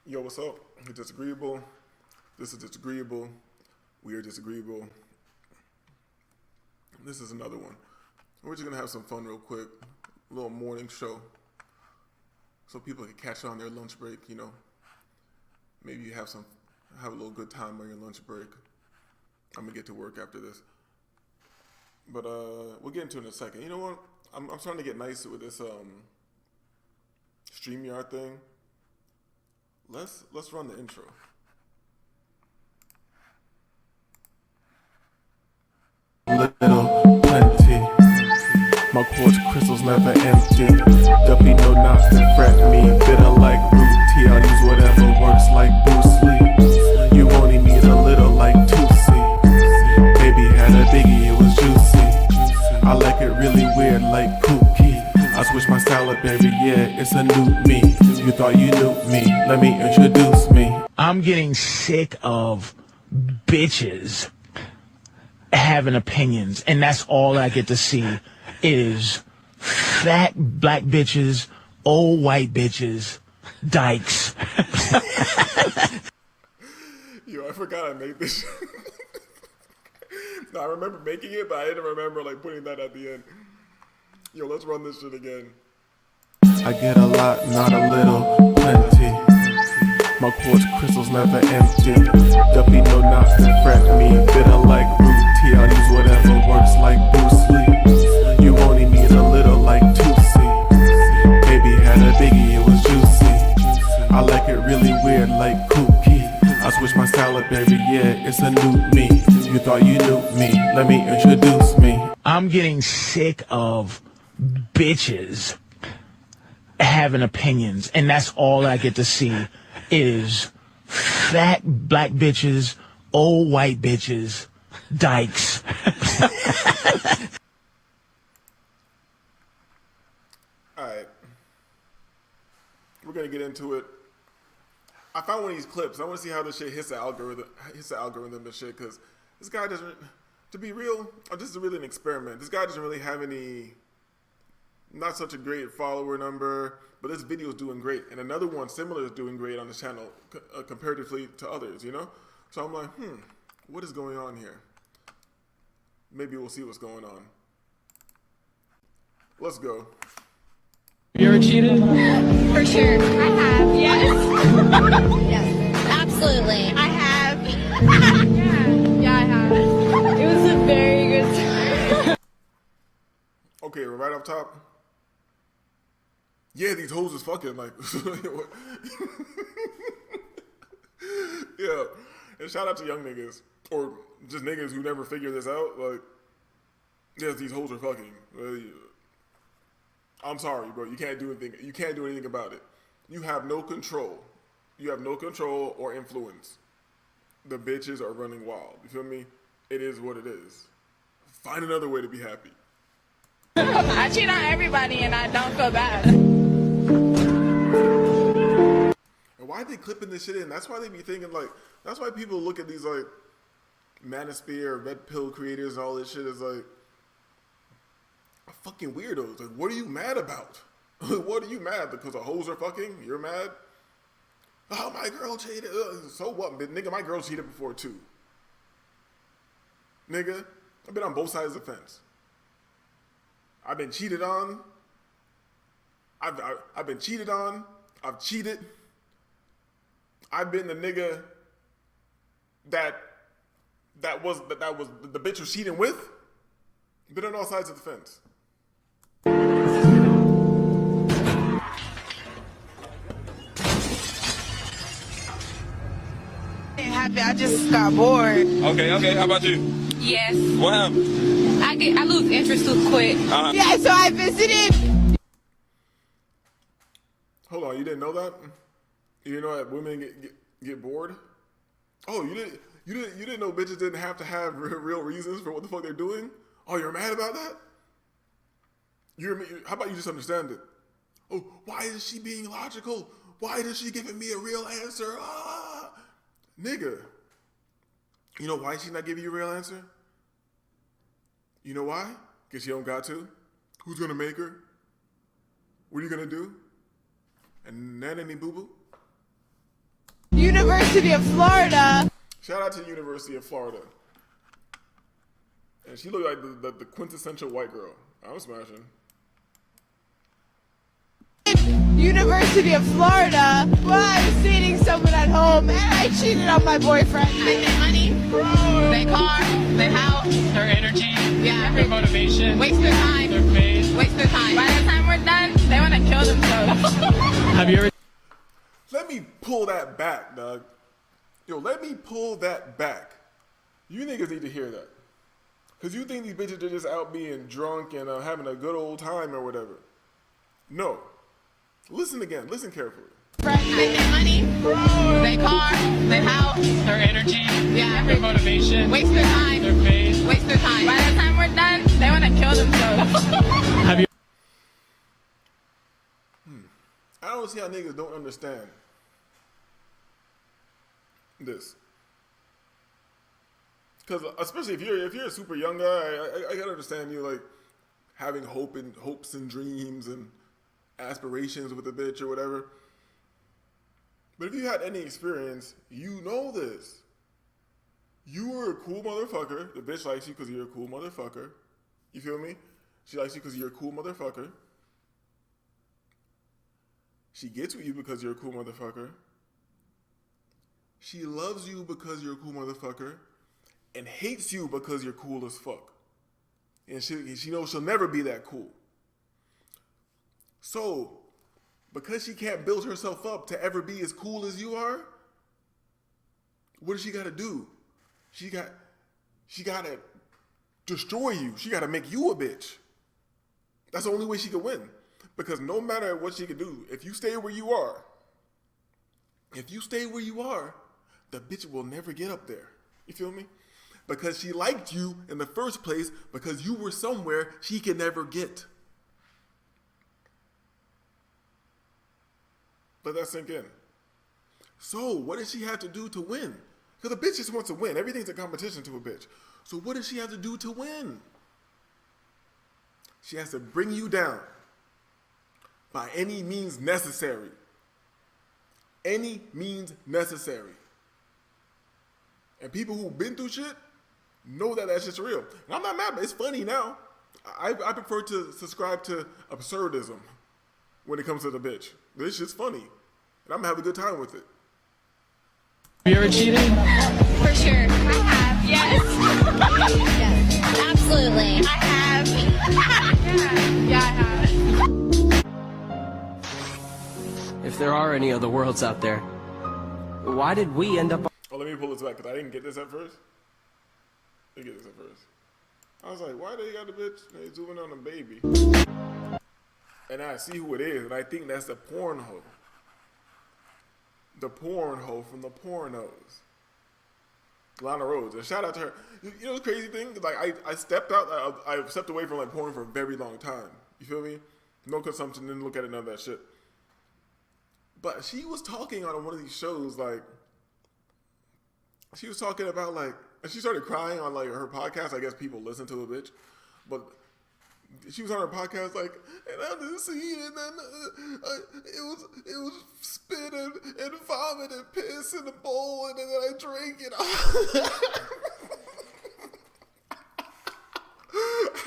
Yo, what's up? It's disagreeable. This is disagreeable. We are disagreeable. This is another one. We're just gonna have some fun real quick. A little morning show. So people can catch on their lunch break, you know. Maybe you have a little good time on your lunch break. I'm gonna get to work after this. But we'll get into it in a second. You know what? I'm starting to get nice with this StreamYard thing. Let's run the intro. Little plenty. My quartz crystals never empty. Duffy no knots that fret me. Bitter like root tea. I'll use whatever works like Bruce Lee. You only need a little like Tootsie. Baby had a biggie, it was juicy. I like it really weird like Pookie. I switch my style up every year, it's a new me. You thought you knew me, let me introduce me. I'm getting sick of bitches having opinions, and that's all I get to see is fat black bitches, old white bitches, dykes. Yo, I forgot I made this. No, I remember making it, but I didn't remember like putting that at the end. Yo, let's run this shit again. I get a lot, not a little, plenty. My quartz crystals never empty. Duffy no knots that fret me. Bitter like root tea. I'll use whatever works like Bruce Lee. You only need a little like Tootsie. Baby had a biggie, it was juicy. I like it really weird like Pookie. I switch my style up every year, it's a new me. You thought you knew me, let me introduce me. I'm getting sick of bitches having opinions, and that's all I get to see is fat black bitches, old white bitches, dykes. Alright. We're gonna get into it. I found one of these clips. I want to see how this shit hits the algorithm and shit, because this guy doesn't, to be real, this is really an experiment. This guy doesn't really have not such a great follower number, but this video is doing great. And another one similar is doing great on this channel comparatively to others, you know? So I'm like, what is going on here? Maybe we'll see what's going on. Let's go. You ever cheated? For sure. I have. Yes. Yes. Absolutely. I have. Yeah, I have. It was a very good time. Okay, right up top. Yeah, these hoes is fucking like. Yeah. And shout out to young niggas. Or just niggas who never figure this out. Like, yes, these hoes are fucking. I'm sorry, bro. You can't do anything. You can't do anything about it. You have no control. You have no control or influence. The bitches are running wild. You feel me? It is what it is. Find another way to be happy. I cheat on everybody and I don't feel bad. And why are they clipping this shit in? That's why they be thinking like, that's why people look at these like manosphere, red pill creators and all this shit as like fucking weirdos. Like, what are you mad about? What are you mad because the hoes are fucking? You're mad? Oh, my girl cheated. So what, nigga? My girl cheated before too. Nigga, I've been on both sides of the fence. I've been cheated on. I've been cheated on. I've cheated. I've been the nigga that was the bitch was cheating with. Been on all sides of the fence. Happy, I just got bored. Okay. How about you? Yes. What happened? I lose interest too quick. Yeah, so I visited. Hold on, you didn't know that? You didn't know that women get bored? Oh, you didn't know bitches didn't have to have real reasons for what the fuck they're doing? Oh, you're mad about that? How about you just understand it? Oh, why is she being logical? Why is she giving me a real answer? Nigga. You know why she's not giving you a real answer? You know why? Because she don't got to. Who's gonna make her? What are you gonna do? And nanny boo boo? University of Florida. Shout out to the University of Florida. And she looked like the quintessential white girl. I'm smashing. University of Florida. Well, I was dating someone at home and I cheated on my boyfriend. They get money, they car, they house, Their energy, yeah, their motivation, waste their time, their faith. waste their time. By the time we're done, they want to kill themselves. Have you ever Let me pull that back, dog. Yo, let me pull that back. You niggas need to hear that. Because you think these bitches are just out being drunk and having a good old time or whatever. No. Listen again. Listen carefully. They get money, they car, they house, their energy, yeah, their motivation, waste their time, their faith? waste their time. By the time we're done, they want to kill themselves. Have you I don't see how niggas don't understand this. Because especially if you're a super young guy, I can understand you like having hopes and dreams and aspirations with a bitch or whatever. But if you had any experience, you know this. You were a cool motherfucker. The bitch likes you because you're a cool motherfucker. You feel me? She likes you because you're a cool motherfucker. She gets with you because you're a cool motherfucker. She loves you because you're a cool motherfucker. And hates you because you're cool as fuck. And she knows she'll never be that cool. So, because she can't build herself up to ever be as cool as you are, what does she gotta do? She gotta destroy you. She gotta make you a bitch. That's the only way she can win. Because no matter what she can do, if you stay where you are, the bitch will never get up there. You feel me? Because she liked you in the first place because you were somewhere she could never get. Let that sink in. So, what does she have to do to win? Because a bitch just wants to win. Everything's a competition to a bitch. So, what does she have to do to win? She has to bring you down by any means necessary. Any means necessary. And people who've been through shit know that that shit's real. And I'm not mad, but it's funny now. I prefer to subscribe to absurdism when it comes to the bitch. This shit's funny. And I'm gonna have a good time with it. Have you ever cheated? For sure. I have, yes. Yes, absolutely. I have. Yeah, I have. If there are any other worlds out there, why did we end up? Oh, let me pull this back because I didn't get this at first. I didn't get this at first. I was like, why they got the bitch? They zooming on a baby. And I see who it is, and I think that's the porn hoe. The porn hoe from the pornos. Lana Rhodes. And shout out to her. You know the crazy thing? Like, I stepped out, I stepped away from like porn for a very long time. You feel me? No consumption, didn't look at it, none of that shit. But she was talking on one of these shows, like, she was talking about, like, and she started crying on, like, her podcast. I guess people listen to a bitch. But she was on her podcast, like, and I didn't see it, and then it was spit and vomit and piss in the bowl, and then I drank it.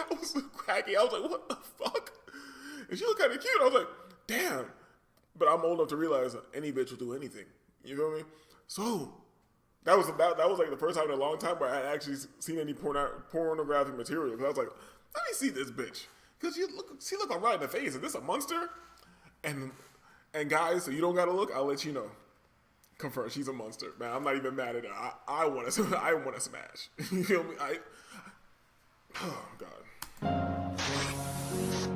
I was so cracky. I was like, what the fuck? And she was kind of cute. I was like, damn. But I'm old enough to realize that any bitch will do anything. You feel me? So that was like the first time in a long time where I had actually seen any pornographic material. Because I was like, let me see this bitch. Because she look I'm right in the face. Is this a monster? And guys, so you don't gotta look, I'll let you know. Confirm, she's a monster. Man, I'm not even mad at her. I want to smash. You feel me? Oh God.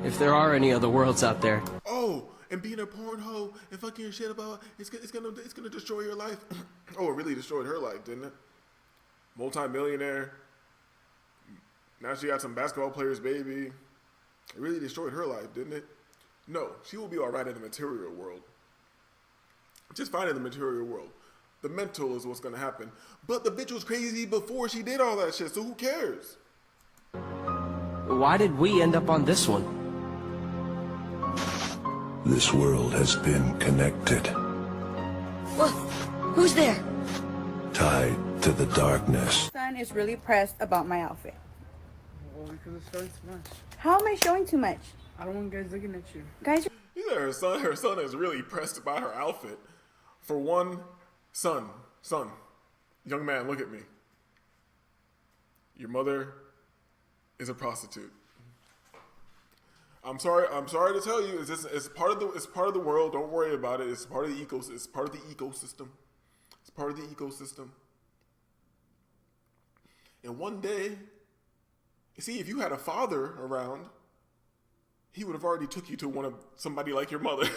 If there are any other worlds out there, Oh, and being a porn hoe and fucking shit about it's gonna destroy your life. Oh, it really destroyed her life, didn't it? Multi-millionaire. Now she got some basketball player's baby. It really destroyed her life, didn't it? No, she will be all right in the material world. Just fine in the material world. The mental is what's gonna happen. But the bitch was crazy before she did all that shit, so who cares? why did we end up on this one? This world has been connected. What? Who's there? tied to the darkness. Son is really pressed about my outfit. Well, because it's showing too much. How am I showing too much? I don't want guys looking at you. Guys, You know, her son is really pressed by her outfit. For one, son, young man, look at me. Your mother is a prostitute. I'm sorry to tell you, it's part of the world. Don't worry about it. It's part of the ecosystem. It's part of the ecosystem. It's part of the ecosystem. And one day, you see, if you had a father around, he would have already took you to somebody like your mother.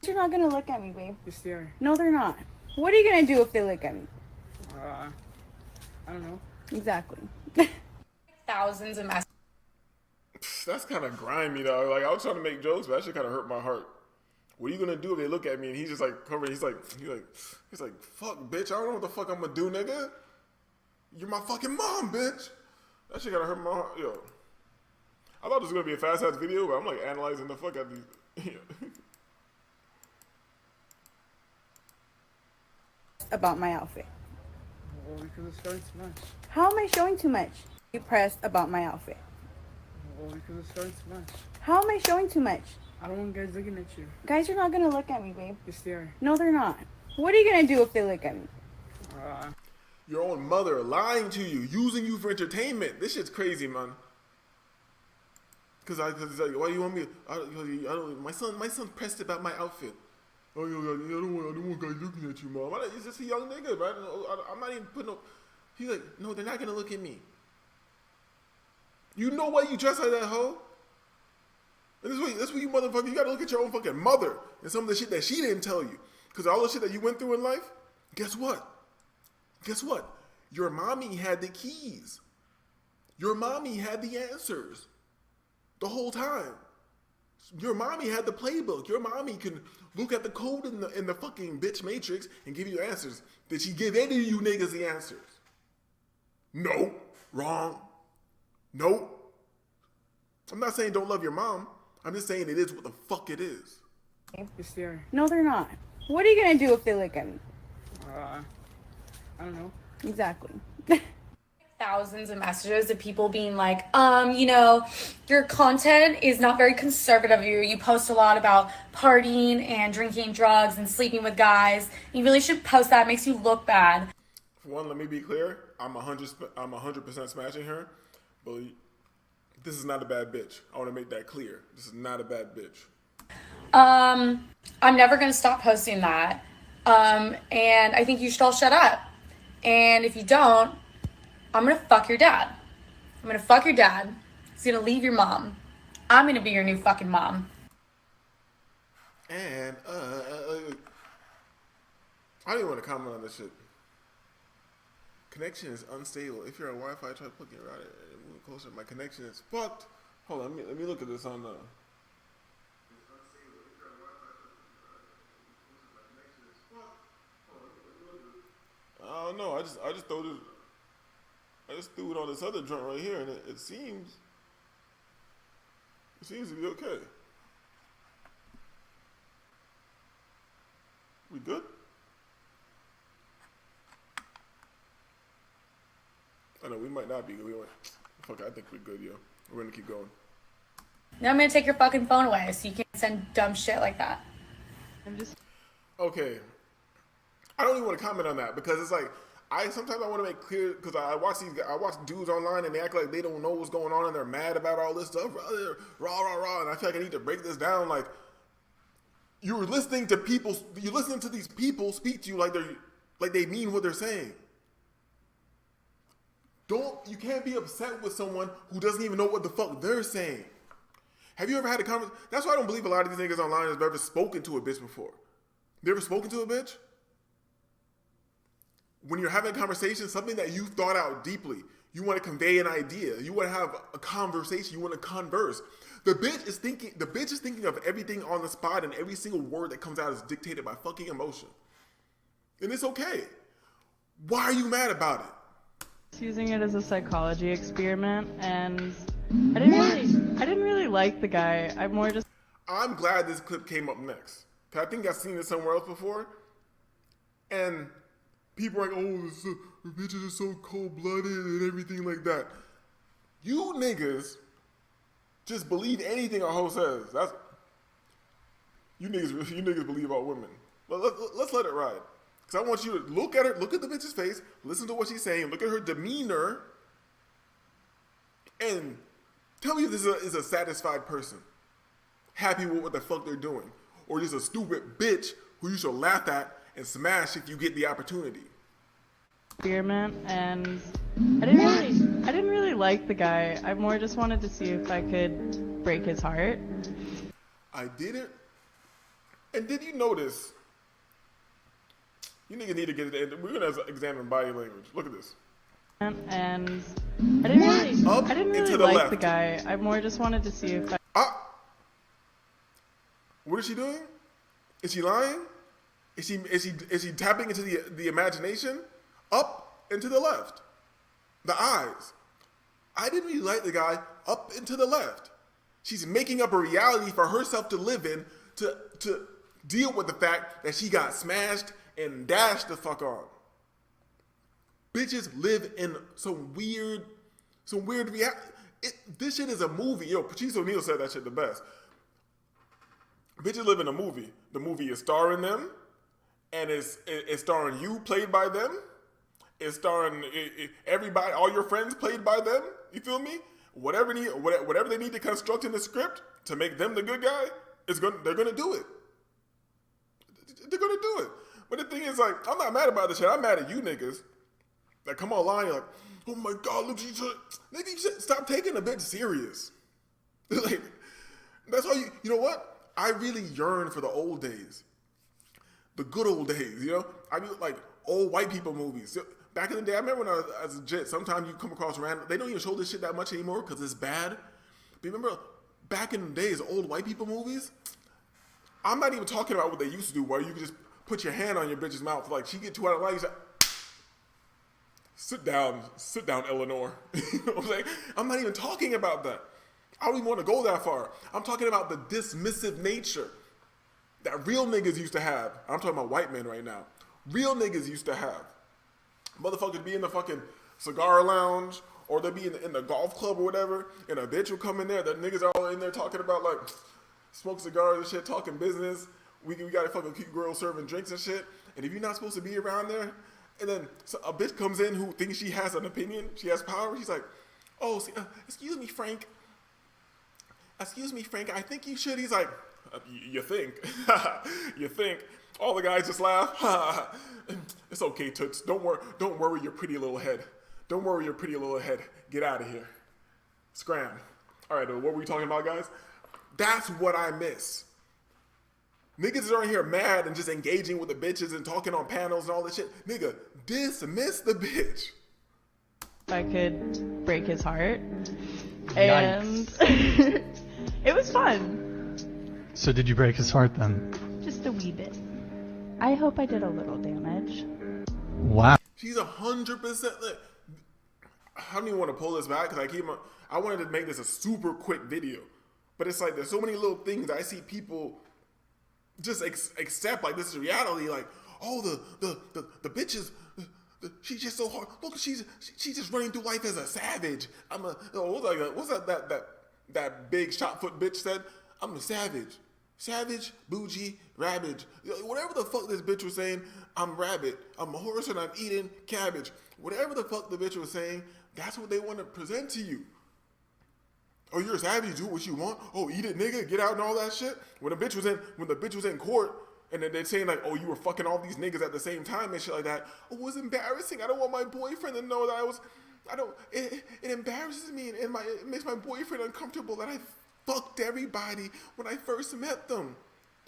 you're not gonna look at me, babe. You're staring. No, they're not. What are you gonna do if they look at me? I don't know. Exactly. Thousands of messages. That's kind of grimy, though. Like, I was trying to make jokes, but that shit kind of hurt my heart. What are you gonna do if they look at me and he's just like covered? He's like, fuck, bitch. I don't know what the fuck I'm gonna do, nigga. You're my fucking mom, bitch. That shit gotta hurt my heart, yo. I thought this was gonna be a fast ass video, but I'm like analyzing the fuck out of these. About my outfit. Well, because it's showing too much. How am I showing too much? You pressed about my outfit. Well, because it's showing too much. How am I showing too much? I don't want guys looking at you. Guys, you're not gonna look at me, babe. You're staring. No, they're not. What are you gonna do if they look at me? Your own mother lying to you, using you for entertainment. This shit's crazy, man. Cause it's like, why do you want me? I don't. My son pressed about my outfit. Oh, I don't want guys looking at you, mom. He's just a young nigga, right? I'm not even putting no. He's like, no, they're not gonna look at me. You know why you dress like that, hoe? And this way you motherfucker, you gotta look at your own fucking mother and some of the shit that she didn't tell you. Cause all the shit that you went through in life, guess what? Guess what? Your mommy had the keys. Your mommy had the answers the whole time. Your mommy had the playbook. Your mommy can look at the code in the fucking bitch matrix and give you answers. Did she give any of you niggas the answers? No. Wrong. Nope. I'm not saying don't love your mom. I'm just saying it is what the fuck it is. You're staring. No, they're not. What are you gonna do if they look at me? I don't know. Exactly. Thousands of messages of people being like, your content is not very conservative of you. You post a lot about partying and drinking drugs and sleeping with guys. You really should post that. It makes you look bad. For one, let me be clear. I'm 100% smashing her, but this is not a bad bitch. I want to make that clear. This is not a bad bitch. I'm never going to stop posting that. And I think you should all shut up. And if you don't, I'm going to fuck your dad. I'm going to fuck your dad. He's going to leave your mom. I'm going to be your new fucking mom. And, I don't even want to comment on this shit. Connection is unstable. If you're on Wi-Fi, try plugging around it and move closer. My connection is fucked. Hold on, let me look at this on the... I don't know. I just threw it on this other joint right here, and it seems to be okay. We good? I know we might not be good. Fuck, I think we're good, yo. We're gonna keep going. Now I'm going to take your fucking phone away so you can't send dumb shit like that. Okay. I don't even want to comment on that because it's like sometimes I want to make clear because I watch dudes online and they act like they don't know what's going on and they're mad about all this stuff, rah, and I feel like I need to break this down. Like you're listening to these people speak to you like they mean what they're saying. You can't be upset with someone who doesn't even know what the fuck they're saying. Have you ever had a conversation? That's why I don't believe a lot of these niggas online have ever spoken to a bitch before. You ever spoken to a bitch? When you're having a conversation, something that you've thought out deeply, you want to convey an idea, you want to have a conversation, you want to converse. The bitch is thinking of everything on the spot, and every single word that comes out is dictated by fucking emotion. And it's okay. Why are you mad about it? Using it as a psychology experiment, and I didn't really like the guy. I'm glad this clip came up next, because I think I've seen it somewhere else before, and people are like, oh, bitches are so cold-blooded and everything like that. You niggas just believe anything a hoe says. That's you niggas believe all women. Let's let it ride. Because I want you to look at her, look at the bitch's face, listen to what she's saying, look at her demeanor, and tell me if this is a satisfied person, happy with what the fuck they're doing, or just a stupid bitch who you should laugh at and smash if you get the opportunity. Experiment, and I didn't really like the guy. I more just wanted to see if I could break his heart. I didn't. And did you notice? You niggas need to get it. We're gonna examine body language. Look at this. And I didn't really like left. the guy. I more just wanted to see if What is she doing? Is she lying? Is she tapping into the imagination? Up and to the left. The eyes. I didn't really like the guy up and to the left. She's making up a reality for herself to live in to deal with the fact that she got smashed and dashed the fuck on. Bitches live in some weird reality. This shit is a movie. Yo, Patrice O'Neal said that shit the best. Bitches live in a movie. The movie is starring them, and it's starring you, played by them. It's starring everybody, all your friends, played by them. You feel me? Whatever they need to construct in the script to make them the good guy, they're gonna do it. They're gonna do it. But the thing is, like, I'm not mad about this shit. I'm mad at you niggas that come online, you're like, oh my God, look, maybe you should stop taking a bitch serious. Like, that's how you know what? I really yearn for the old days. The good old days, you know? I mean, like, old white people movies. Back in the day, I remember when I was a jit, sometimes you come across random, they don't even show this shit that much anymore because it's bad. But remember, back in the days, old white people movies, I'm not even talking about what they used to do, where you could just put your hand on your bitch's mouth, like, she get too out of line, you say, sit down, Eleanor. You know what I'm saying? I'm not even talking about that. I don't even want to go that far. I'm talking about the dismissive nature that real niggas used to have. I'm talking about white men right now. Real niggas used to have. Motherfuckers be in the fucking cigar lounge, or they'll be in the golf club or whatever, and a bitch will come in there. The niggas are all in there talking about, like, smoke cigars and shit, talking business. We got a fucking cute girl serving drinks and shit. And if you're not supposed to be around there, and then a bitch comes in who thinks she has an opinion, she has power, she's like, oh, excuse me, Frank. Excuse me, Frank, I think you should. He's like, you think? You think? All the guys just laugh. It's okay, Toots. Don't worry your pretty little head. Don't worry your pretty little head. Get out of here. Scram. All right, what were we talking about, guys? That's what I miss. Niggas aren't here mad and just engaging with the bitches and talking on panels and all this shit. Nigga, dismiss the bitch. I could break his heart. And it was fun. So did you break his heart then? Just a wee bit. I hope I did a little damage. Wow. She's 100%. I don't even want to pull this back because I wanted to make this a super quick video. But it's like there's so many little things I see people just accept, like this is reality. Like, oh, the bitches, she's just so hard. Look, she's just running through life as a savage. What's that big shot foot bitch said? I'm a savage. Savage, bougie, rabbit. Whatever the fuck this bitch was saying, I'm rabbit. I'm a horse and I'm eating cabbage. Whatever the fuck the bitch was saying, that's what they want to present to you. Oh, you're a savage, do what you want. Oh, eat it, nigga, get out and all that shit. When the bitch was in court, and then they're saying like, oh, you were fucking all these niggas at the same time and shit like that. Oh, it was embarrassing. I don't want my boyfriend to know that it embarrasses me and it makes my boyfriend uncomfortable that I fucked everybody when I first met them.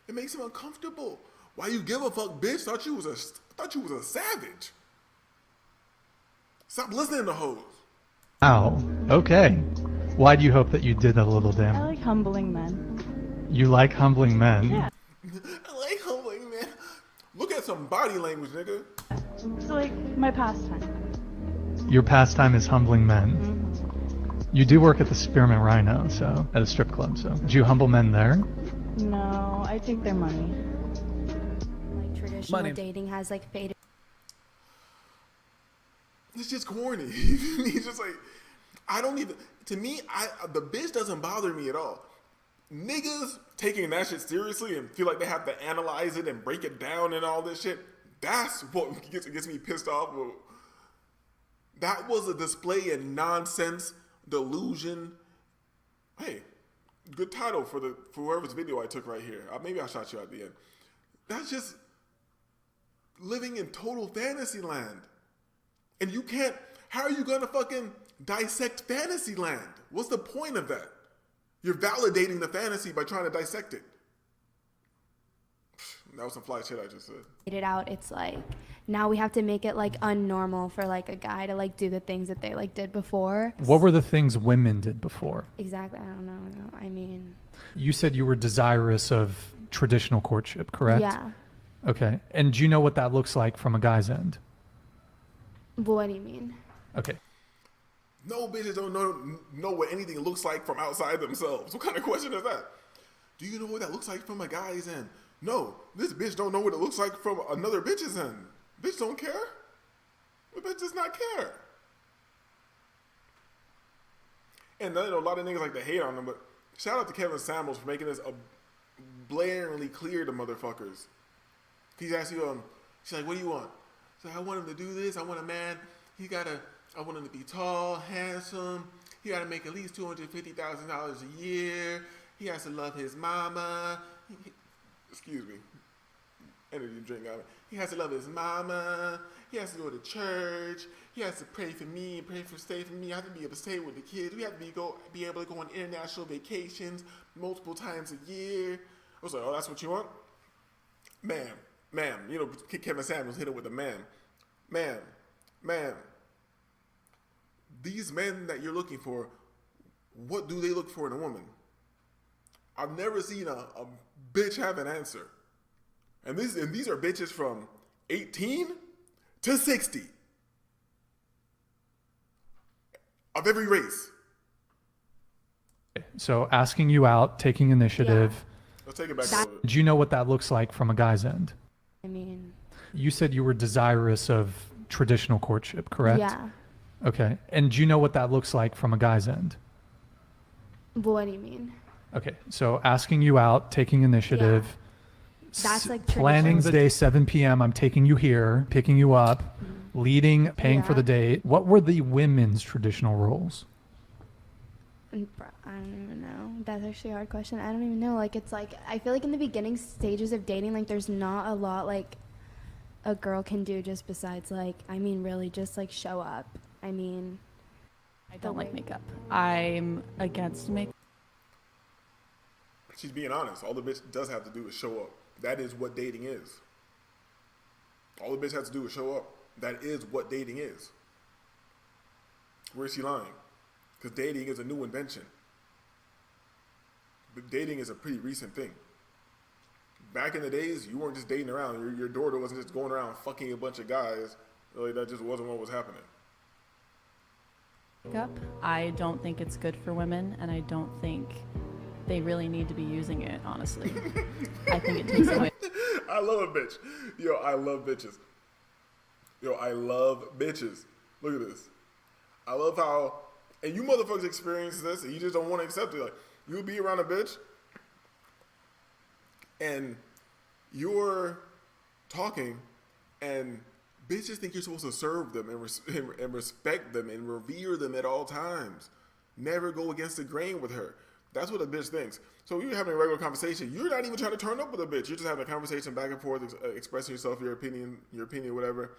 It makes him uncomfortable. Why you give a fuck, bitch? Thought you was a savage. Stop listening to hoes. Ow. Okay. Why do you hope that you did a little I damage? like humbling men. You like humbling men? Yeah. I like humbling, man. Look at some body language, nigga. It's like my pastime. Your pastime is humbling men. You do work at the Spearmint Rhino, so at a strip club. So did you humble men there? No, I take their money. Like traditional dating has like faded. It's just corny. He's just like, I don't even. To me, the bitch doesn't bother me at all. Niggas taking that shit seriously and feel like they have to analyze it and break it down and all this shit. That's what gets me pissed off. That was a display in nonsense, delusion. Hey, good title for whoever's video I took right here. Maybe I shot you at the end. That's just living in total fantasy land. And you can't, how are you gonna fucking dissect fantasy land? What's the point of that? You're validating the fantasy by trying to dissect it. That was some fly shit I just said. It out, it's like now we have to make it like unnormal for like a guy to like do the things that they like did before. What were the things women did before? Exactly. I don't know. I mean, You said you were desirous of traditional courtship, correct? yeah. Okay. And do you know what that looks like from a guy's end? But what do you mean? Okay. No bitches don't know what anything looks like from outside themselves. What kind of question is that? Do you know what that looks like from a guy's end? No, this bitch don't know what it looks like from another bitch's end. Bitch don't care. The bitch does not care. And then, a lot of niggas like to hate on them, but shout out to Kevin Samuels for making this blatantly clear to motherfuckers. He's asking you, she's like, what do you want? She's like, I want him to do this. I want a man. I want him to be tall, handsome. He got to make at least $250,000 a year. He has to love his mama. Excuse me. Energy drink on it. He has to love his mama. He has to go to church. He has to pray for me, stay for me. I have to be able to stay with the kids. We have to be able to go on international vacations multiple times a year. I was like, oh, that's what you want? Ma'am. You know, Kevin Samuels hit it with a ma'am. Ma'am. These men that you're looking for, what do they look for in a woman? I've never seen a bitch have an answer. And these are bitches from 18 to 60. Of every race. So asking you out, taking initiative. Let's take it back a little bit. Do you know what that looks like from a guy's end? I mean, You said you were desirous of traditional courtship, correct? yeah. Okay. And do you know what that looks like from a guy's end? But what do you mean? Okay. So asking you out, taking initiative. That's like planning the traditional. day, 7 p.m. I'm taking you here, picking you up, leading, paying for Yeah. the date. What were the women's traditional roles? I don't even know. That's actually a hard question. I don't even know. Like, it's like, I feel like in the beginning stages of dating, like, there's not a lot, like, a girl can do just besides, like, I mean, really just, like, show up. I mean, I don't like makeup. I'm against makeup. She's being honest. All the bitch does have to do is show up. That is what dating is. All the bitch has to do is show up. That is what dating is. Where is she lying? Because dating is a new invention. But dating is a pretty recent thing. Back in the days, you weren't just dating around. Your daughter wasn't just going around fucking a bunch of guys. Really, that just wasn't what was happening. Makeup. I don't think it's good for women, and I don't think they really need to be using it, honestly. I think it takes away. I love a bitch. Yo, I love bitches. Look at this. I love how, and you motherfuckers experience this, and you just don't want to accept it. Like, you'll be around a bitch, and you're talking, and bitches think you're supposed to serve them and respect them and revere them at all times. Never go against the grain with her. That's what a bitch thinks. So you're having a regular conversation. You're not even trying to turn up with a bitch. You're just having a conversation back and forth, expressing yourself, your opinion, whatever.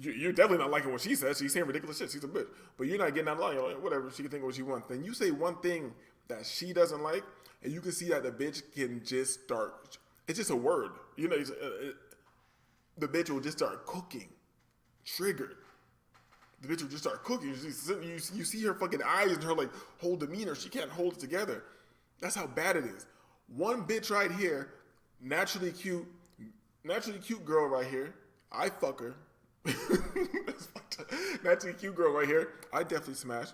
You're definitely not liking what she says. She's saying ridiculous shit. She's a bitch. But you're not getting out of line. You're like, whatever. She can think what she wants. Then you say one thing that she doesn't like, and you can see that the bitch can just start. It's just a word. You know, the bitch will just start cooking. Triggered. The bitch will just start cooking. You see her fucking eyes and her like whole demeanor. She can't hold it together. That's how bad it is. One bitch right here, naturally cute girl right here. I fuck her. Naturally cute girl right here. I definitely smash.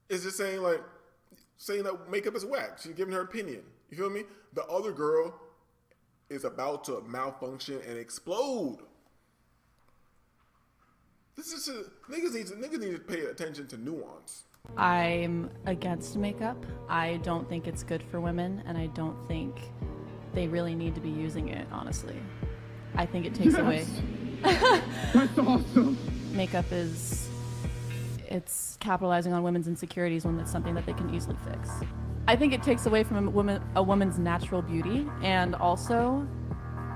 It's just saying that makeup is whack. She's giving her opinion. You feel me? The other girl is about to malfunction and explode. This is niggas need to pay attention to nuance. I'm against makeup. I don't think it's good for women, and I don't think they really need to be using it, honestly. I think it takes away. That's awesome. Makeup it's capitalizing on women's insecurities when it's something that they can easily fix. I think it takes away from a woman's natural beauty, and also,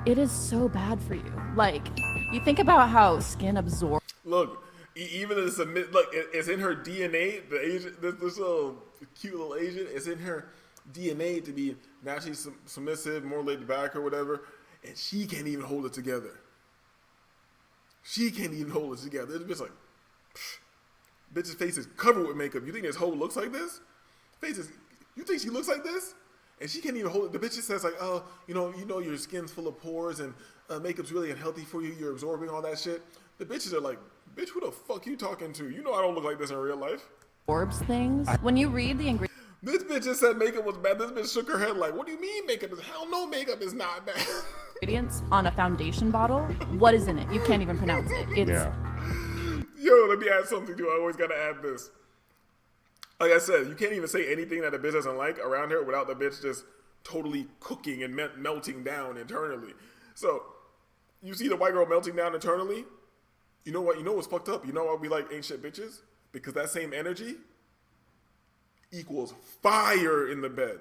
it is so bad for you. Like, you think about how skin absorbs. Look, even in look, it's in her DNA. The Asian, this little cute little Asian, it's in her DNA to be naturally submissive, more laid back or whatever, and she can't even hold it together. She can't even hold it together. It's just like, bitch's face is covered with makeup. You think this hoe looks like this? You think she looks like this? And she can't even hold it. The bitch just says like, oh, you know your skin's full of pores and makeup's really unhealthy for you. You're absorbing all that shit. The bitches are like, bitch, who the fuck you talking to? You know I don't look like this in real life. Absorbs things. When you read the ingredients. This bitch just said makeup was bad. This bitch shook her head like, what do you mean makeup is? Hell no, makeup is not bad. Ingredients on a foundation bottle. What is in it? You can't even pronounce it. It's Yo, let me add something too. I always gotta add this. Like I said, you can't even say anything that a bitch doesn't like around her without the bitch just totally cooking and melting down internally. So, you see the white girl melting down internally? You know what? You know what's fucked up? You know why we like ain't shit bitches? Because that same energy equals fire in the bed.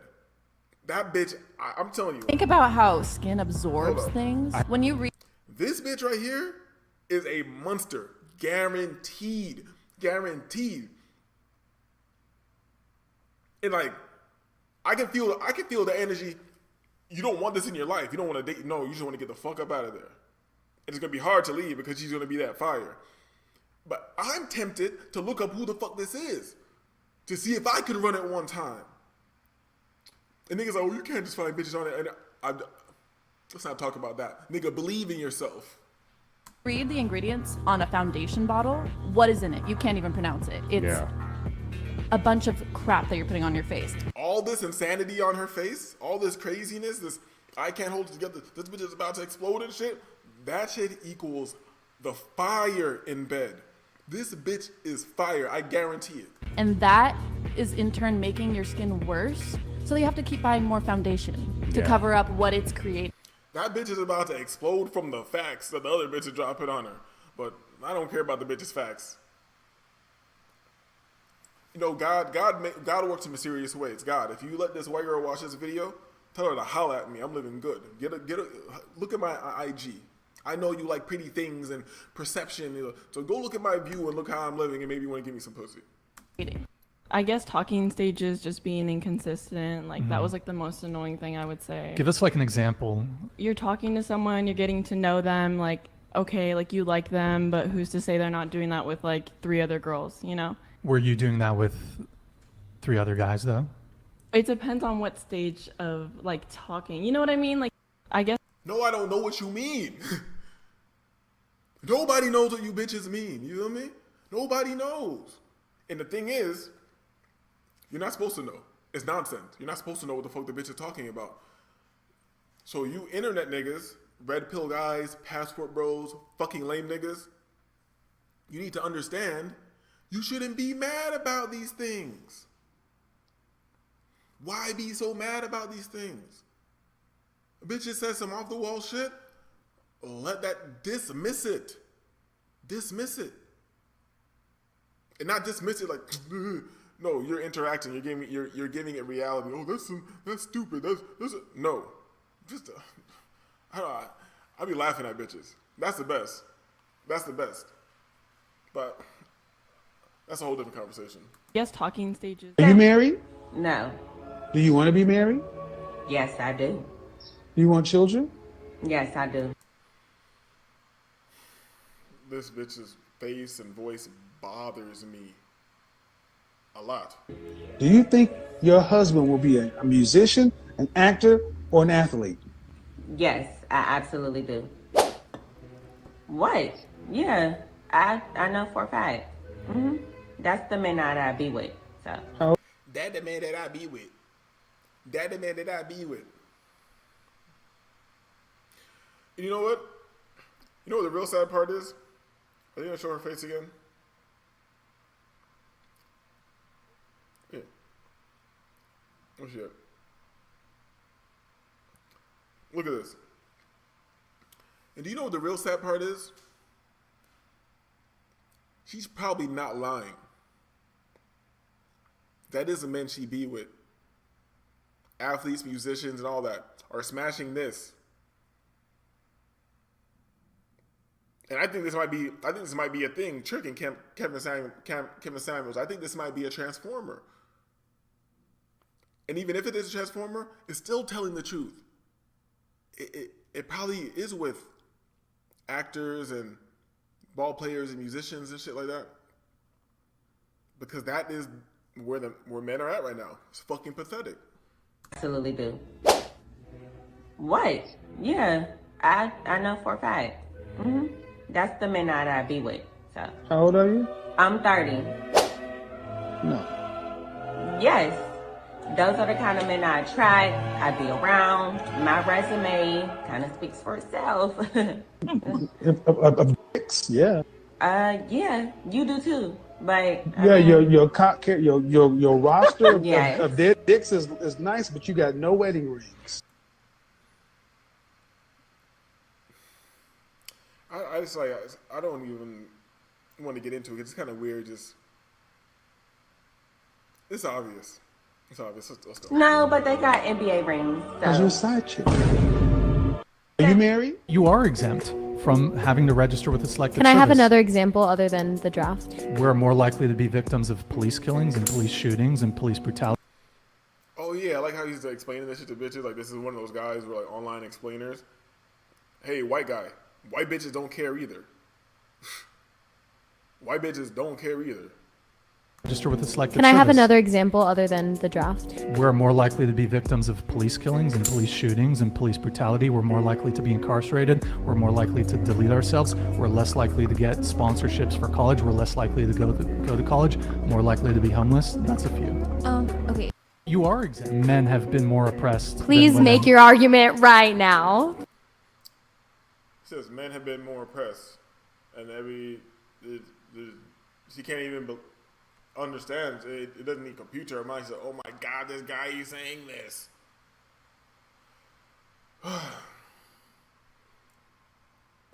That bitch, I'm telling you. Think about how skin absorbs things. When you read. This bitch right here is a monster. Guaranteed. Guaranteed. And like, I can feel the energy. You don't want this in your life. You don't want to date. No, you just want to get the fuck up out of there. And it's going to be hard to leave because she's going to be that fire. But I'm tempted to look up who the fuck this is to see if I could run it one time. And niggas like, oh, you can't just find bitches on it. And let's not talk about that. Nigga, believe in yourself. Read the ingredients on a foundation bottle. What is in it? You can't even pronounce it. It's a bunch of crap that you're putting on your face. All this insanity on her face, all this craziness, this I can't hold it together, this bitch is about to explode and shit, that shit equals the fire in bed. This bitch is fire, I guarantee it. And that is in turn making your skin worse. So you have to keep buying more foundation to cover up what it's creating. That bitch is about to explode from the facts that the other bitch is dropping on her. But I don't care about the bitch's facts. You know, God works in mysterious ways. God, if you let this white girl watch this video, tell her to holler at me. I'm living good. Look at my IG. I know you like pretty things and perception. So go look at my view and look how I'm living and maybe you want to give me some pussy. I guess talking stages just being inconsistent, like that was like the most annoying thing I would say. Give us like an example. You're talking to someone, you're getting to know them, like, okay, like you like them, but who's to say they're not doing that with like 3 other girls, you know? Were you doing that with 3 other guys though? It depends on what stage of like talking. You know what I mean? Like, I guess. No, I don't know what you mean. Nobody knows what you bitches mean. You know what I mean? Nobody knows. And the thing is, you're not supposed to know. It's nonsense. You're not supposed to know what the fuck the bitch is talking about. So you internet niggas, red pill guys, passport bros, fucking lame niggas, you need to understand you shouldn't be mad about these things. Why be so mad about these things? A bitch just says some off the wall shit. Let that dismiss it. Dismiss it. And not dismiss it like, no, you're interacting. You're giving it reality. Oh, that's stupid. No, just I be laughing at bitches. That's the best. That's the best. But that's a whole different conversation. Yes, talking stages. Are you married? No. Do you want to be married? Yes, I do. Do you want children? Yes, I do. This bitch's face and voice bothers me a lot. Do you think your husband will be a musician, an actor, or an athlete? Yes, I absolutely do. What? Yeah, I know for a fact. That's the man that I be with. So. That the man that I be with. That the man that I be with. And you know what? You know what the real sad part is? Are you gonna show her face again? Yeah. Oh shit. Look at this. And do you know what the real sad part is? She's probably not lying. That is the men she be with. Athletes, musicians, and all that are smashing this. And I think this might be a thing, tricking Kevin Samuels. I think this might be a transformer. And even if it is a transformer, it's still telling the truth. It probably is with actors and ball players and musicians and shit like that. Because that is where men are at right now. It's fucking pathetic. Absolutely do. What? Yeah, I know for a fact. That's the men that I be with. So. How old are you? I'm 30. No. Yes. Those are the kind of men I attract, I be around. My resume kind of speaks for itself. Yeah. Yeah, you do too. But yeah, your roster yes. of dead dicks is nice, but you got no wedding rings. I just like, I don't even want to get into it. It's kind of weird. Just, it's obvious. It's obvious. Let's go. No, but they got NBA rings. How's your side chick? Are you married? You are exempt from having to register with a selective Can I have service. another example other than the draft? We're more likely to be victims of police killings and police shootings and police brutality. Oh yeah, I like how he's explaining this shit to bitches. Like this is one of those guys who are like online explainers. Hey, white guy. White bitches don't care either. White bitches don't care either. Register with a selective Can I have service. another example other than the draft? We're more likely to be victims of police killings and police shootings and police brutality. We're more likely to be incarcerated. We're more likely to delete ourselves. We're less likely to get sponsorships for college. We're less likely to go to college. More likely to be homeless. That's a few. Okay. You are exempt. Men have been more oppressed. Please than make women. your argument right now. Says men have been more oppressed, and she can't even understand. It doesn't need computer or mind. She said, "Oh my God, this guy is saying this." And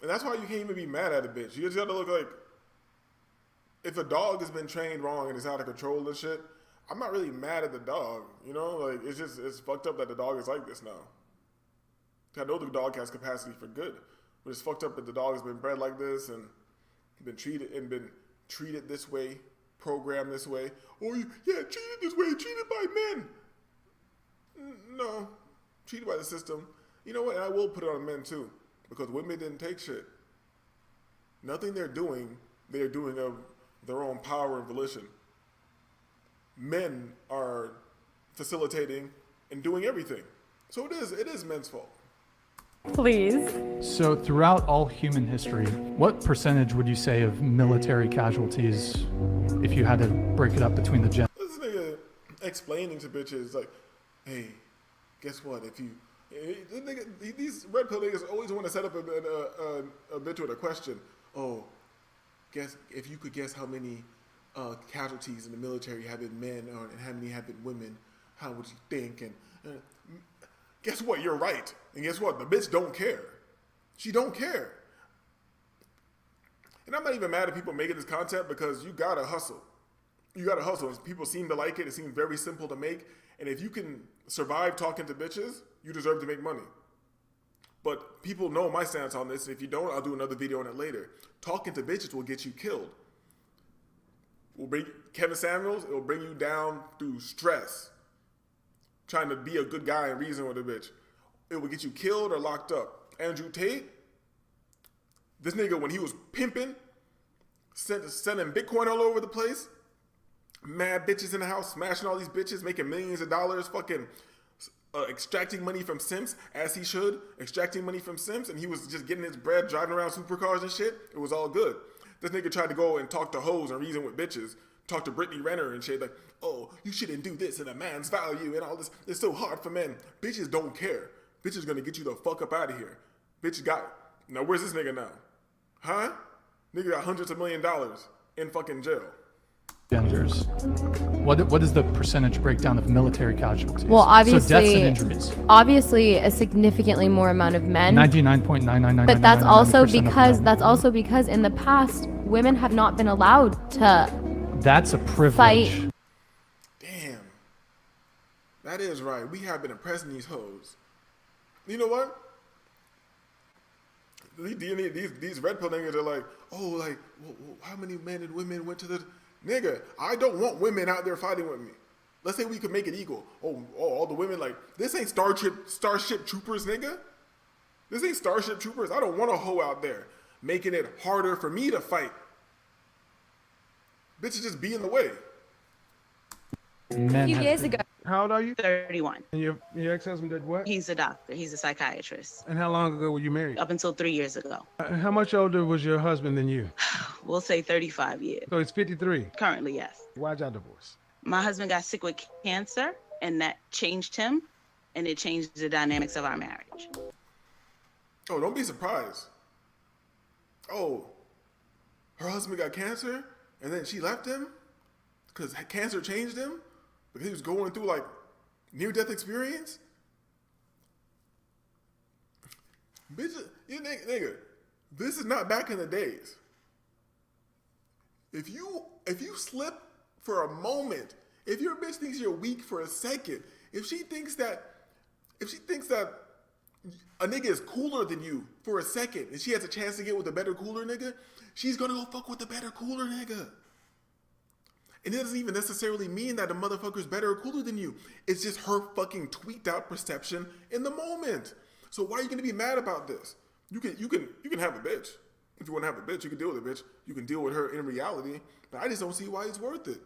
that's why you can't even be mad at a bitch. You just gotta look like, if a dog has been trained wrong and is out of control and shit, I'm not really mad at the dog. You know, like it's fucked up that the dog is like this now. I know the dog has capacity for good. But it's fucked up that the dog has been bred like this and been treated this way, programmed this way. Oh, yeah, treated this way, treated by men. No, treated by the system. You know what? And I will put it on men too, because women didn't take shit. Nothing they're doing of their own power and volition. Men are facilitating and doing everything. So it is men's fault. Please. So throughout all human history, what percentage would you say of military casualties, if you had to break it up between the genders? This nigga explaining to bitches like, hey, guess what? These red pill niggas always want to set up a bitch with a question. Oh, guess if you could guess how many casualties in the military have been men and how many have been women, how would you think? And guess what? You're right. And guess what? The bitch don't care. She don't care. And I'm not even mad at people making this content because you gotta hustle. You gotta hustle. People seem to like it. It seems very simple to make. And if you can survive talking to bitches, you deserve to make money. But people know my stance on this. And if you don't, I'll do another video on it later. Talking to bitches will get you killed. Kevin Samuels, it will bring you down through stress. Trying to be a good guy and reason with a bitch. It will get you killed or locked up. Andrew Tate, this nigga, when he was pimping, sending Bitcoin all over the place, mad bitches in the house, smashing all these bitches, making millions of dollars, fucking extracting money from simps, as he should, extracting money from simps, and he was just getting his bread, driving around supercars and shit. It was all good. This nigga tried to go and talk to hoes and reason with bitches. Talk to Brittany Renner and shit like, oh, you shouldn't do this and a man's value and all this. It's so hard for men. Bitches don't care. Bitches gonna get you the fuck up out of here. Bitch got, now where's this nigga now? Huh? Nigga got hundreds of $1 million in fucking jail. Genders. What is the percentage breakdown of military casualties? Well, obviously, so deaths and injuries. Obviously, a significantly more amount of men. 99.99999%. But that's also because in the past, women have not been allowed to. That's a privilege. Fight. Damn. That is right. We have been oppressing these hoes. You know what? These red pill niggas are like, oh, like, well, how many men and women went to the... Nigga, I don't want women out there fighting with me. Let's say we could make it equal. Oh, all the women, like, this ain't Starship Troopers, nigga. This ain't Starship Troopers. I don't want a hoe out there making it harder for me to fight. Bitches just be in the way. A few years ago. How old are you? 31. And your ex-husband did what? He's a doctor. He's a psychiatrist. And how long ago were you married? Up until 3 years ago. How much older was your husband than you? We'll say 35 years. So he's 53? Currently, yes. Why'd y'all divorce? My husband got sick with cancer, and that changed him, and it changed the dynamics of our marriage. Oh, don't be surprised. Oh, her husband got cancer, and then she left him because cancer changed him? Because he was going through, like, near-death experience? Bitch, nigga, this is not back in the days. If you slip for a moment, if your bitch thinks you're weak for a second, if she thinks that a nigga is cooler than you for a second and she has a chance to get with a better, cooler nigga, she's gonna go fuck with the better, cooler nigga. And it doesn't even necessarily mean that a motherfucker's better or cooler than you. It's just her fucking tweaked out perception in the moment. So why are you gonna be mad about this? You can have a bitch. If you want to have a bitch, you can deal with a bitch. You can deal with her in reality. But I just don't see why it's worth it.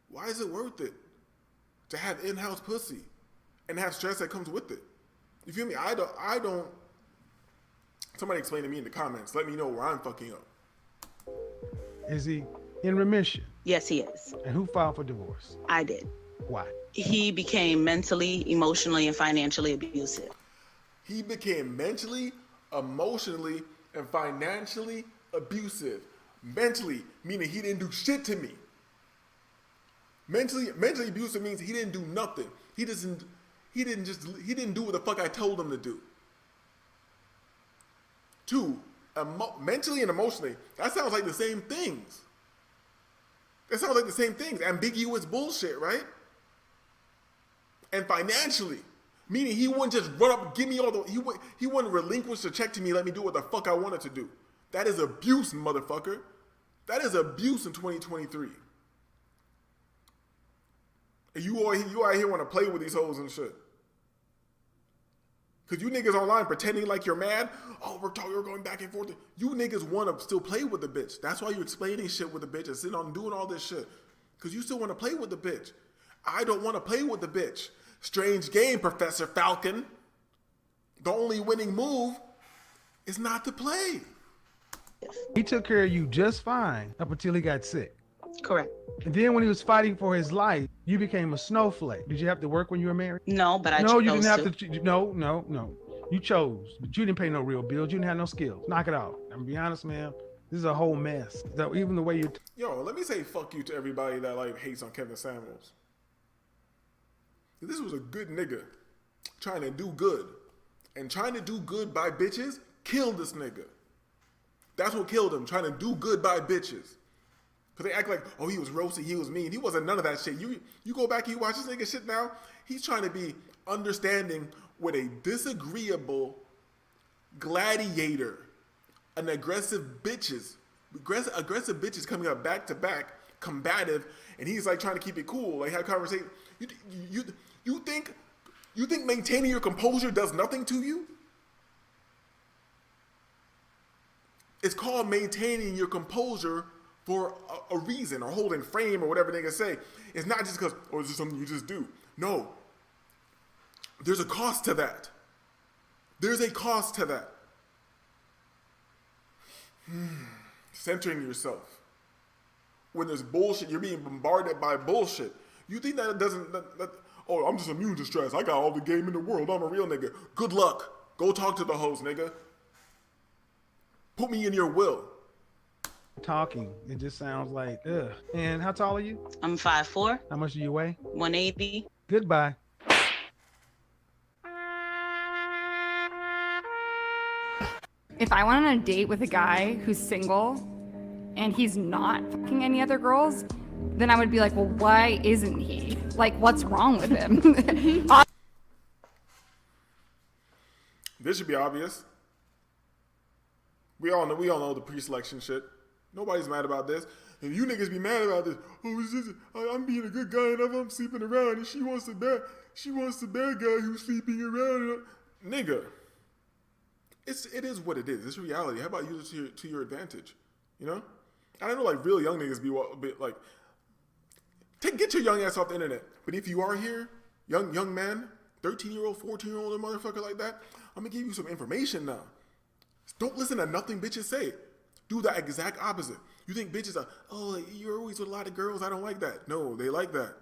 Why is it worth it to have in-house pussy and have stress that comes with it? You feel me? I don't. Somebody explain to me in the comments. Let me know where I'm fucking up. Is he in remission? Yes, he is. And who filed for divorce? I did. Why? He became mentally, emotionally, and financially abusive. He became mentally, emotionally, and financially abusive. Mentally, meaning he didn't do shit to me. Mentally abusive means he didn't do nothing. He didn't do what the fuck I told him to do. 2, mentally and emotionally, that sounds like the same things. That sounds like the same things. Ambiguous bullshit, right? And financially, meaning he wouldn't just run up and give me all the, he wouldn't relinquish the check to me, let me do what the fuck I wanted to do. That is abuse, motherfucker. That is abuse in 2023. And you out here want to play with these hoes and shit. Because you niggas online pretending like you're mad. Oh, we're going back and forth. You niggas want to still play with the bitch. That's why you're explaining shit with the bitch and sitting on doing all this shit. Because you still want to play with the bitch. I don't want to play with the bitch. Strange game, Professor Falcon. The only winning move is not to play. He took care of you just fine up until he got sick. Correct. And then when he was fighting for his life, you became a snowflake. Did you have to work when you were married? No, but I chose No, you didn't have to. No. You chose, but you didn't pay no real bills. You didn't have no skills. Knock it off. I'm gonna be honest, man. This is a whole mess. So even the way you... Yo, let me say fuck you to everybody that like hates on Kevin Samuels. This was a good nigga trying to do good. And trying to do good by bitches killed this nigga. That's what killed him, trying to do good by bitches. Because they act like, oh, he was roasting, he was mean. He wasn't none of that shit. You go back and you watch this nigga shit now, he's trying to be understanding with a disagreeable gladiator, an aggressive bitches coming up back to back, combative, and he's like trying to keep it cool, like have conversation. You think maintaining your composure does nothing to you? It's called maintaining your composure for a reason, or holding frame, or whatever niggas say. It's not just because, oh, it's just something you just do. No. There's a cost to that. There's a cost to that. Centering yourself. When there's bullshit, you're being bombarded by bullshit. You think that it doesn't, oh, I'm just immune to stress. I got all the game in the world. I'm a real nigga. Good luck. Go talk to the hoes, nigga. Put me in your will. talking. It just sounds like, ugh. And how tall are you? I'm 5'4", How much do you weigh? 180. Goodbye. If I went on a date with a guy who's single and he's not fucking any other girls, then I would be like, well, why isn't he? Like, what's wrong with him? This should be obvious. We all know the pre-selection shit. Nobody's mad about this. And you niggas be mad about this. Oh, it's just, I'm being a good guy and I'm sleeping around and she wants the bad guy who's sleeping around. Nigga. It is what it is. It's reality. How about use it to your advantage? You know? I don't know, like, real young niggas be a bit like, get your young ass off the internet. But if you are here, young man, 13-year-old, 14-year-old, a motherfucker like that, I'm gonna give you some information now. Don't listen to nothing bitches say. Do the exact opposite. You think bitches are, oh, you're always with a lot of girls, I don't like that. No, they like that.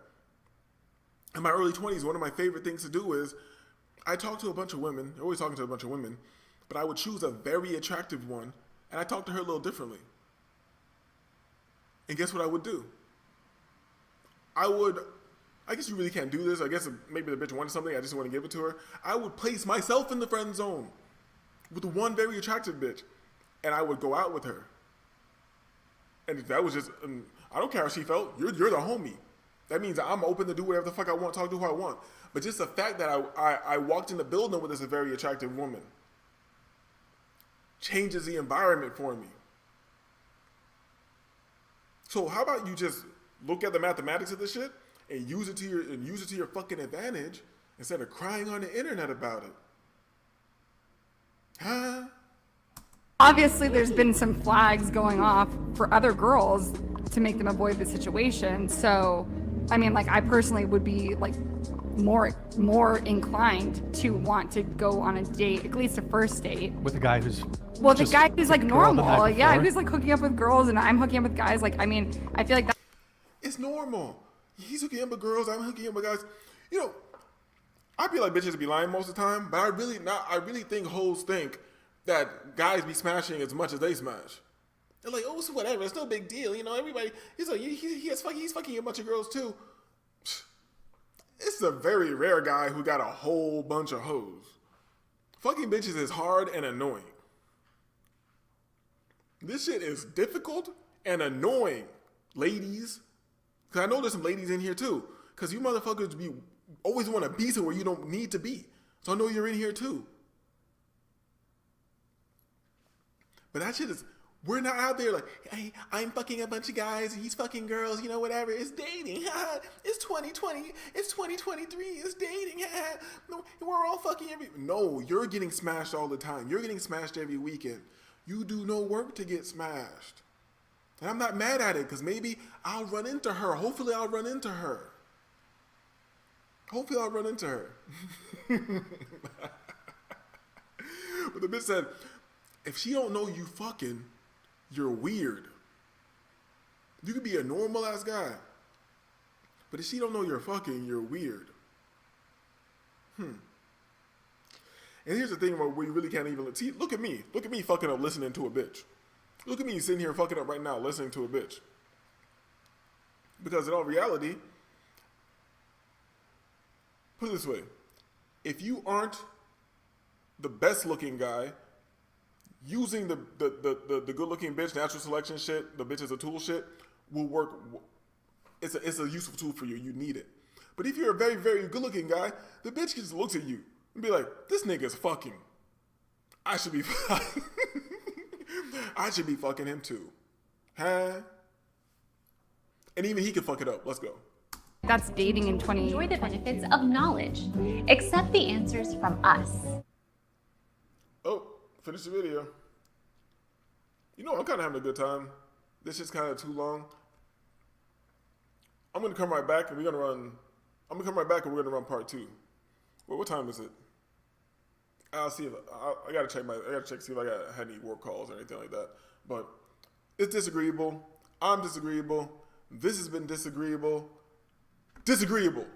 In my early 20s, one of my favorite things to do is, I talk to a bunch of women, always talking to a bunch of women, but I would choose a very attractive one, and I talk to her a little differently. And guess what I would do? I guess you really can't do this. I guess maybe the bitch wanted something, I just want to give it to her. I would place myself in the friend zone with one very attractive bitch, and I would go out with her. And if that was just, I don't care how she felt, you're the homie. That means I'm open to do whatever the fuck I want, talk to who I want. But just the fact that I walked in the building with this very attractive woman changes the environment for me. So how about you just look at the mathematics of this shit and use it to your fucking advantage instead of crying on the internet about it? Huh? Obviously, there's been some flags going off for other girls to make them avoid the situation. So, I mean, like, I personally would be like more inclined to want to go on a date, at least a first date, with a guy who's the guy who's like normal, yeah, before. who's like hooking up with girls, and I'm hooking up with guys. Like, I mean, I feel like that. It's normal. He's hooking up with girls, I'm hooking up with guys. You know, I feel like bitches be lying most of the time, but I really think hoes think that guys be smashing as much as they smash. They're like, oh, it's whatever, it's no big deal. You know, everybody, he's like, he's fucking a bunch of girls too. It's a very rare guy who got a whole bunch of hoes. Fucking bitches is hard and annoying. This shit is difficult and annoying, ladies. Because I know there's some ladies in here too. Because you motherfuckers always want to be somewhere you don't need to be. So I know you're in here too. But that shit is, we're not out there like, hey, I'm fucking a bunch of guys, he's fucking girls, you know, whatever. It's dating. It's 2020. It's 2023. It's dating. No, we're all fucking No, you're getting smashed all the time. You're getting smashed every weekend. You do no work to get smashed. And I'm not mad at it because maybe I'll run into her. Hopefully I'll run into her. But the bitch said, if she don't know you fucking, you're weird. You could be a normal ass guy. But if she don't know you're fucking, you're weird. And here's the thing where we really can't even see. Look at me fucking up listening to a bitch. Look at me sitting here fucking up right now listening to a bitch. Because in all reality, put it this way, if you aren't the best looking guy, using the good looking bitch, natural selection shit, the bitch as a tool shit, will work. It's a useful tool for you. You need it. But if you're a very, very good looking guy, the bitch just looks at you and be like, this nigga's fucking. I should be fucking him too. Huh? And even he can fuck it up. Let's go. That's dating in 20. Enjoy the benefits of knowledge. Accept the answers from us. Oh, finish the video. You know, I'm kind of having a good time. This is kind of too long. I'm gonna come right back and we're gonna run part 2. Well, what time is it? I'll see if I gotta check see if I had any work calls or anything like that. But it's disagreeable. I'm disagreeable. This has been disagreeable. Disagreeable.